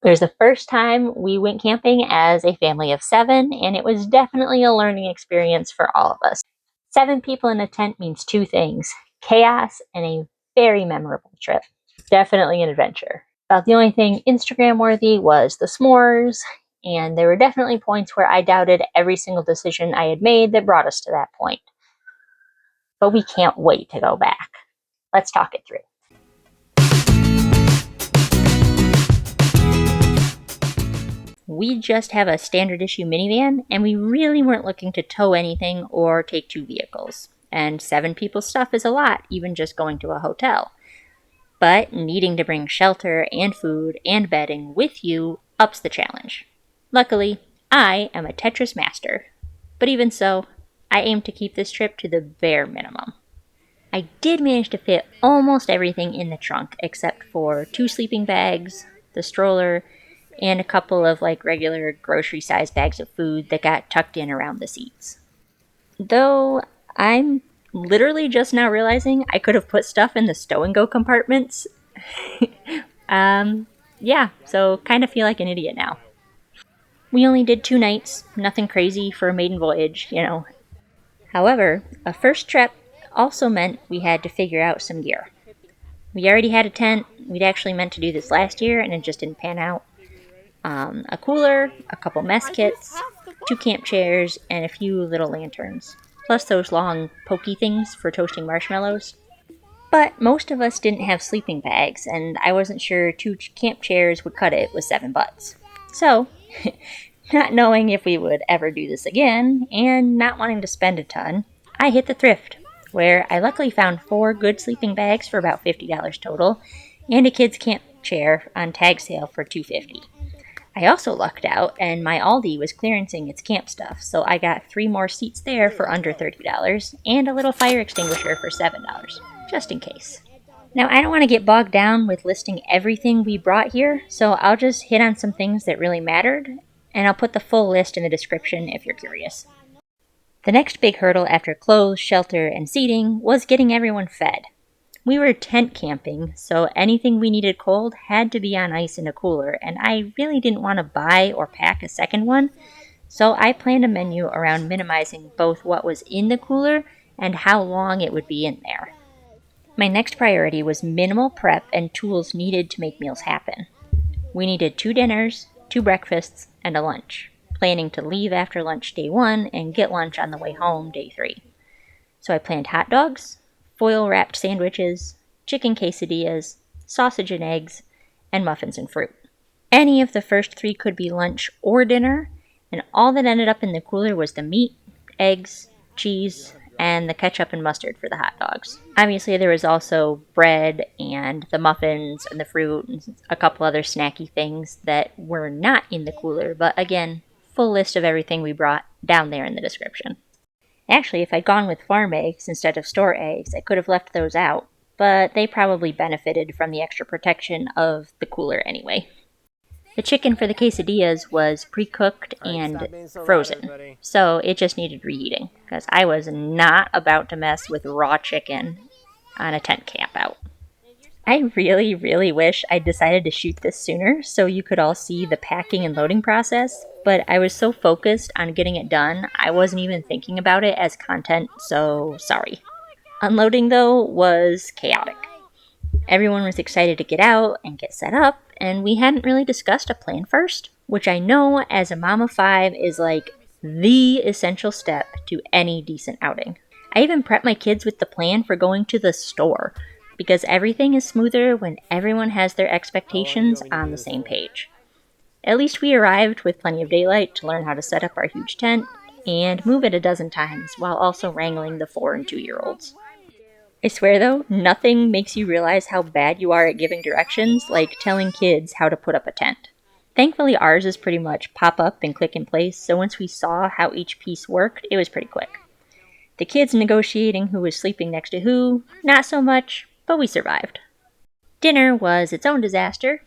It was the first time we went camping as a family of 7, and it was definitely a learning experience for all of us. 7 people in a tent means 2 things: chaos and a very memorable trip. Definitely an adventure. About the only thing Instagram worthy was the s'mores, and there were definitely points where I doubted every single decision I had made that brought us to that point. But we can't wait to go back. Let's talk it through. We just have a standard issue minivan, and we really weren't looking to tow anything or take 2 vehicles. And 7 people's stuff is a lot, even just going to a hotel. But needing to bring shelter and food and bedding with you ups the challenge. Luckily, I am a Tetris master. But even so, I aim to keep this trip to the bare minimum. I did manage to fit almost everything in the trunk except for 2 sleeping bags, the stroller, and a couple of regular grocery sized bags of food that got tucked in around the seats. Though I'm literally just now realizing I could have put stuff in the stow and go compartments. Yeah, so kind of feel like an idiot now. We only did 2 nights, nothing crazy for a maiden voyage, However, a first trip also meant we had to figure out some gear. We already had a tent. We'd actually meant to do this last year and it just didn't pan out. A cooler, a couple mess kits, 2 camp chairs, and a few little lanterns. Plus those long pokey things for toasting marshmallows. But most of us didn't have sleeping bags, and I wasn't sure 2 camp chairs would cut it with 7 butts. So, not knowing if we would ever do this again, and not wanting to spend a ton, I hit the thrift, where I luckily found 4 good sleeping bags for about $50 total, and a kid's camp chair on tag sale for $2.50. I also lucked out, and my Aldi was clearancing its camp stuff, so I got 3 more seats there for under $30, and a little fire extinguisher for $7, just in case. Now, I don't want to get bogged down with listing everything we brought here, so I'll just hit on some things that really mattered, and I'll put the full list in the description if you're curious. The next big hurdle after clothes, shelter, and seating was getting everyone fed. We were tent camping, so anything we needed cold had to be on ice in a cooler, and I really didn't want to buy or pack a second one, so I planned a menu around minimizing both what was in the cooler and how long it would be in there. My next priority was minimal prep and tools needed to make meals happen. We needed 2 dinners, 2 breakfasts, and a lunch, planning to leave after lunch day 1 and get lunch on the way home day 3. So I planned hot dogs, foil-wrapped sandwiches, chicken quesadillas, sausage and eggs, and muffins and fruit. Any of the first 3 could be lunch or dinner, and all that ended up in the cooler was the meat, eggs, cheese, and the ketchup and mustard for the hot dogs. Obviously, there was also bread and the muffins and the fruit and a couple other snacky things that were not in the cooler, but again, full list of everything we brought down there in the description. Actually, if I'd gone with farm eggs instead of store eggs, I could have left those out, but they probably benefited from the extra protection of the cooler anyway. The chicken for the quesadillas was pre-cooked and frozen, so it just needed reheating, because I was not about to mess with raw chicken on a tent camp out. I really, really wish I'd decided to shoot this sooner so you could all see the packing and loading process, but I was so focused on getting it done, I wasn't even thinking about it as content, so sorry. Unloading, though, was chaotic. Everyone was excited to get out and get set up, and we hadn't really discussed a plan first, which I know as a mom of 5 is the essential step to any decent outing. I even prepped my kids with the plan for going to the store, because everything is smoother when everyone has their expectations on the same page. At least we arrived with plenty of daylight to learn how to set up our huge tent and move it a dozen times while also wrangling the 4 and 2-year-olds. I swear though, nothing makes you realize how bad you are at giving directions like telling kids how to put up a tent. Thankfully ours is pretty much pop up and click in place, so once we saw how each piece worked, it was pretty quick. The kids negotiating who was sleeping next to who, not so much, but we survived. Dinner was its own disaster.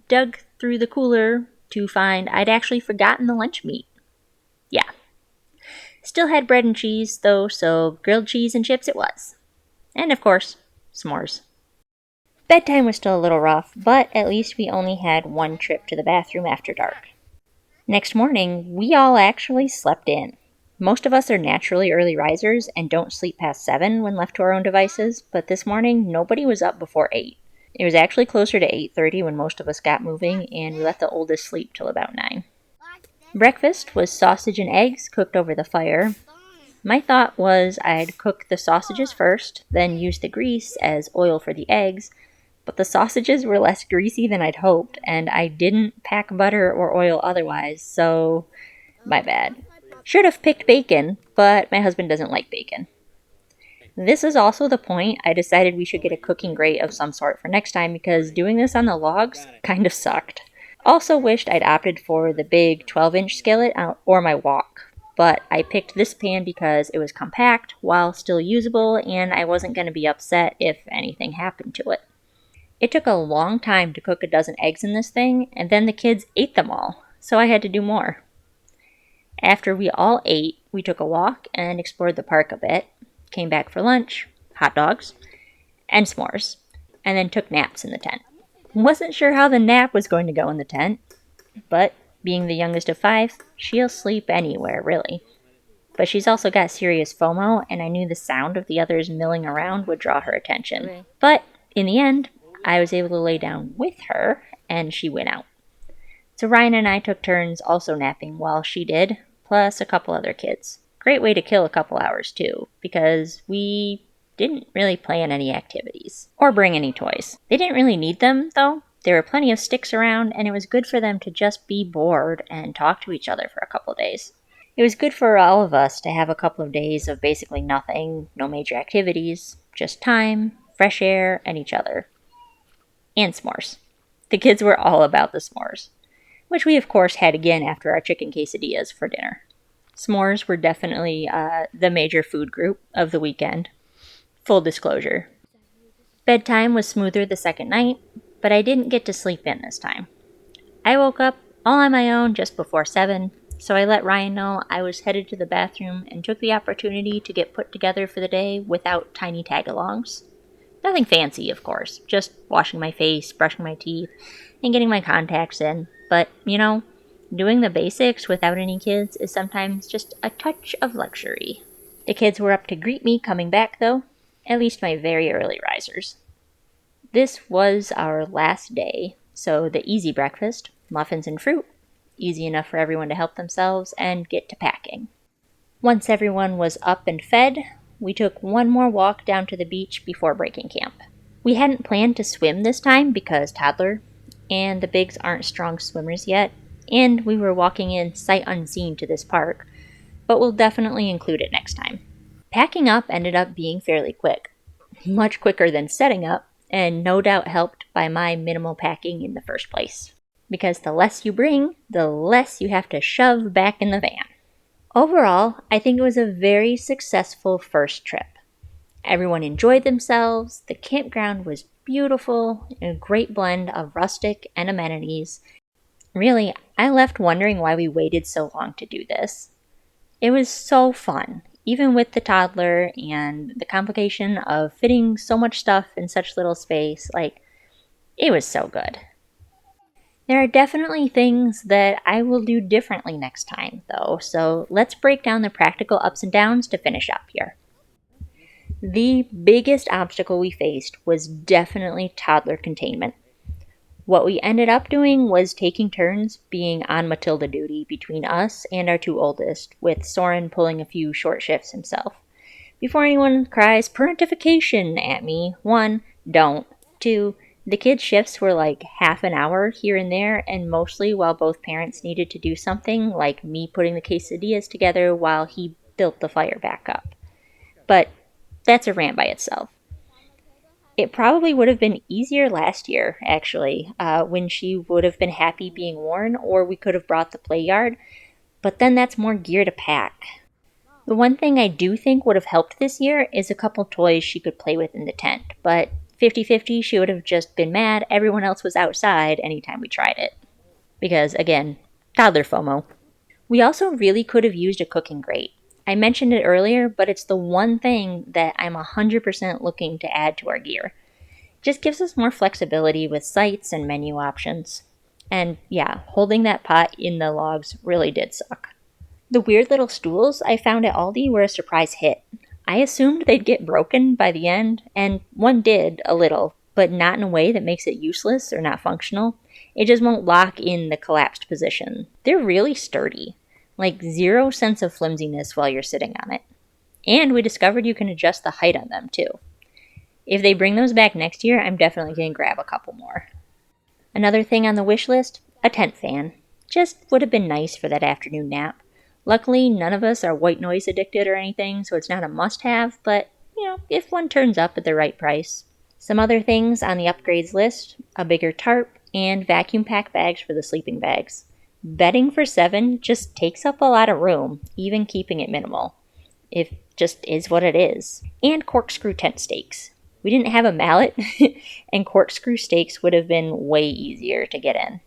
Dug through the cooler to find I'd actually forgotten the lunch meat. Yeah. Still had bread and cheese, though, so grilled cheese and chips it was. And of course, s'mores. Bedtime was still a little rough, but at least we only had one trip to the bathroom after dark. Next morning, we all actually slept in. Most of us are naturally early risers and don't sleep past 7 when left to our own devices, but this morning nobody was up before 8. It was actually closer to 8:30 when most of us got moving, and we let the oldest sleep till about 9. Breakfast was sausage and eggs cooked over the fire. My thought was I'd cook the sausages first, then use the grease as oil for the eggs, but the sausages were less greasy than I'd hoped, and I didn't pack butter or oil otherwise, so my bad. Should have picked bacon, but my husband doesn't like bacon. This is also the point I decided we should get a cooking grate of some sort for next time because doing this on the logs kind of sucked. Also wished I'd opted for the big 12-inch skillet or my wok, but I picked this pan because it was compact while still usable and I wasn't going to be upset if anything happened to it. It took a long time to cook a dozen eggs in this thing, and then the kids ate them all, so I had to do more. After we all ate, we took a walk and explored the park a bit, came back for lunch, hot dogs, and s'mores, and then took naps in the tent. Wasn't sure how the nap was going to go in the tent, but being the youngest of 5, she'll sleep anywhere, really. But she's also got serious FOMO, and I knew the sound of the others milling around would draw her attention. Okay. But in the end, I was able to lay down with her, and she went out. So Ryan and I took turns also napping while she did, plus a couple other kids. Great way to kill a couple hours, too, because we didn't really plan any activities or bring any toys. They didn't really need them, though. There were plenty of sticks around, and it was good for them to just be bored and talk to each other for a couple days. It was good for all of us to have a couple of days of basically nothing, no major activities, just time, fresh air, and each other. And s'mores. The kids were all about the s'mores, which we of course had again after our chicken quesadillas for dinner. S'mores were definitely the major food group of the weekend. Full disclosure. Bedtime was smoother the second night, but I didn't get to sleep in this time. I woke up all on my own just before 7, so I let Ryan know I was headed to the bathroom and took the opportunity to get put together for the day without tiny tag-alongs. Nothing fancy, of course, just washing my face, brushing my teeth, and getting my contacts in. But, doing the basics without any kids is sometimes just a touch of luxury. The kids were up to greet me coming back, though, at least my very early risers. This was our last day, so the easy breakfast, muffins and fruit, easy enough for everyone to help themselves and get to packing. Once everyone was up and fed, we took one more walk down to the beach before breaking camp. We hadn't planned to swim this time because toddler, and the bigs aren't strong swimmers yet, and we were walking in sight unseen to this park, but we'll definitely include it next time. Packing up ended up being fairly quick, much quicker than setting up, and no doubt helped by my minimal packing in the first place. Because the less you bring, the less you have to shove back in the van. Overall, I think it was a very successful first trip. Everyone enjoyed themselves, the campground was beautiful, a great blend of rustic and amenities. Really, I left wondering why we waited so long to do this. It was so fun, even with the toddler and the complication of fitting so much stuff in such little space. It was so good. There are definitely things that I will do differently next time, though, so let's break down the practical ups and downs to finish up here. The biggest obstacle we faced was definitely toddler containment. What we ended up doing was taking turns being on Matilda duty between us and our 2 oldest, with Soren pulling a few short shifts himself. Before anyone cries parentification at me, 1, don't. 2, the kids' shifts were like half an hour here and there, and mostly while both parents needed to do something, like me putting the quesadillas together while he built the fire back up. But that's a rant by itself. It probably would have been easier last year, actually, when she would have been happy being worn, or we could have brought the play yard, but then that's more gear to pack. The one thing I do think would have helped this year is a couple toys she could play with in the tent, but 50-50, she would have just been mad everyone else was outside anytime we tried it. Because, again, toddler FOMO. We also really could have used a cooking grate. I mentioned it earlier, but it's the one thing that I'm 100% looking to add to our gear. Just gives us more flexibility with sites and menu options. And yeah, holding that pot in the logs really did suck. The weird little stools I found at Aldi were a surprise hit. I assumed they'd get broken by the end, and one did, a little, but not in a way that makes it useless or not functional. It just won't lock in the collapsed position. They're really sturdy, like zero sense of flimsiness while you're sitting on it. And we discovered you can adjust the height on them too. If they bring those back next year, I'm definitely going to grab a couple more. Another thing on the wish list, a tent fan. Just would have been nice for that afternoon nap. Luckily, none of us are white noise addicted or anything, so it's not a must have, but, if one turns up at the right price. Some other things on the upgrades list, a bigger tarp and vacuum pack bags for the sleeping bags. Bedding for 7 just takes up a lot of room, even keeping it minimal. It just is what it is. And corkscrew tent stakes. We didn't have a mallet, and corkscrew stakes would have been way easier to get in.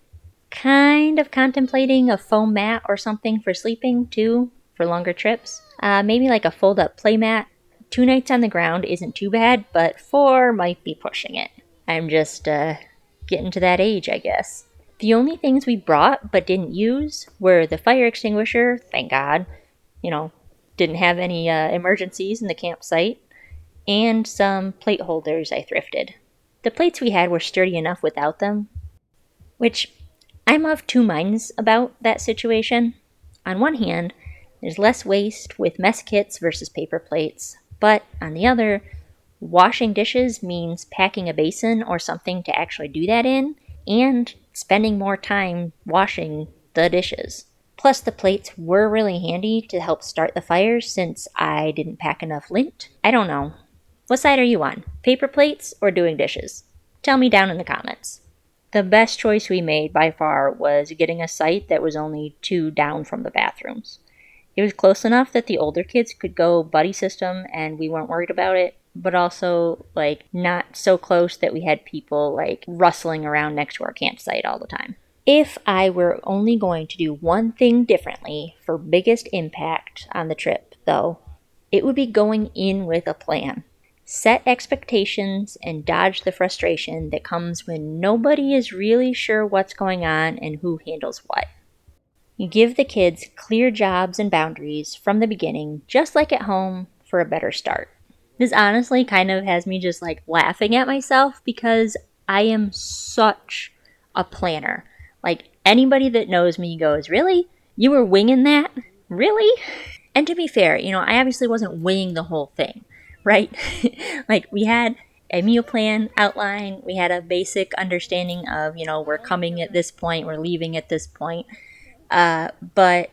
Kind of contemplating a foam mat or something for sleeping, too, for longer trips. Maybe like a fold-up play mat. 2 nights on the ground isn't too bad, but 4 might be pushing it. I'm just getting to that age, I guess. The only things we brought but didn't use were the fire extinguisher, thank God. Didn't have any emergencies in the campsite. And some plate holders I thrifted. The plates we had were sturdy enough without them, which I'm of two minds about that situation. On one hand, there's less waste with mess kits versus paper plates, but on the other, washing dishes means packing a basin or something to actually do that in, and spending more time washing the dishes. Plus, the plates were really handy to help start the fires since I didn't pack enough lint. I don't know. What side are you on? Paper plates or doing dishes? Tell me down in the comments. The best choice we made by far was getting a site that was only 2 down from the bathrooms. It was close enough that the older kids could go buddy system and we weren't worried about it, but also not so close that we had people rustling around next to our campsite all the time. If I were only going to do one thing differently for biggest impact on the trip, though, it would be going in with a plan. Set expectations and dodge the frustration that comes when nobody is really sure what's going on and who handles what. You give the kids clear jobs and boundaries from the beginning, just like at home, for a better start. This honestly kind of has me just laughing at myself because I am such a planner. Anybody that knows me goes, "Really? You were winging that? Really?" And to be fair, I obviously wasn't winging the whole thing. Right? We had a meal plan outline. We had a basic understanding of, we're coming at this point, we're leaving at this point. But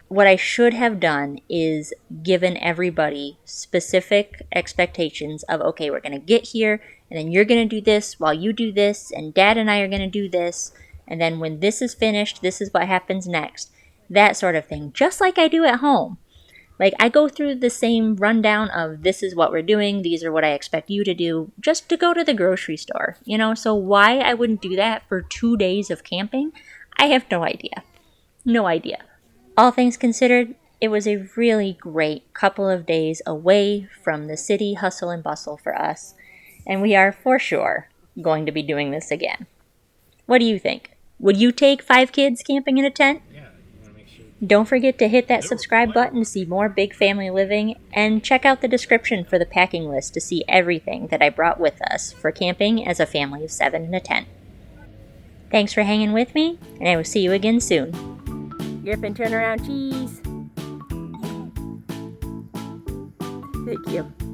what I should have done is given everybody specific expectations of, okay, we're going to get here, and then you're going to do this while you do this, and Dad and I are going to do this, and then when this is finished, this is what happens next. That sort of thing, just like I do at home. I go through the same rundown of this is what we're doing, these are what I expect you to do, just to go to the grocery store, So why I wouldn't do that for 2 days of camping, I have no idea. No idea. All things considered, it was a really great couple of days away from the city hustle and bustle for us, and we are for sure going to be doing this again. What do you think? Would you take 5 kids camping in a tent? Don't forget to hit that subscribe button to see more big family living, and check out the description for the packing list to see everything that I brought with us for camping as a family of 7 in a tent. Thanks for hanging with me, and I will see you again soon. Get up and turn around, cheese. Thank you.